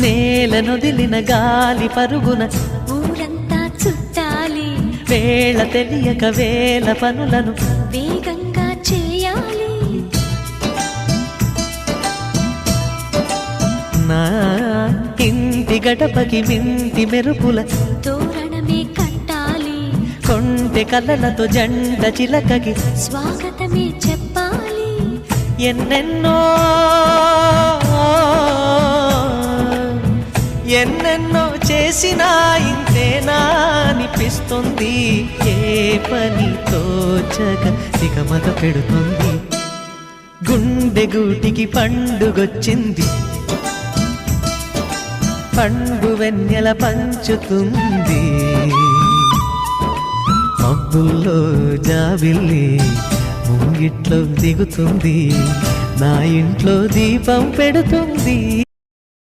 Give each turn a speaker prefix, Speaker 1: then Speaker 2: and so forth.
Speaker 1: నేలనొదిలిన గాలి పరుగున
Speaker 2: ఊరంతా చుట్టాలి,
Speaker 1: వేళ తెలియక వేల పనులను
Speaker 2: వేగంగా చేయాలి.
Speaker 1: నా ఇంటి గడపకి వింటి మెరుపుల
Speaker 2: తోరణమే కట్టాలి,
Speaker 1: కొంటె కలలతో జంట చిలకకి
Speaker 2: స్వాగతమే చెప్పాలి.
Speaker 1: ఎన్నెన్నో ఎన్నెన్నో చేసినా ఇంతేనా అనిపిస్తుంది. ఏ పని తోచక దిగమగ పెడుతుంది. గుండె గూటికి పండుగొచ్చింది, పండు వెన్నెల పంచుతుంది. మబ్బుల్లో జాబిల్లి ముంగిట్లో దిగుతుంది, నా ఇంట్లో దీపం పెడుతుంది.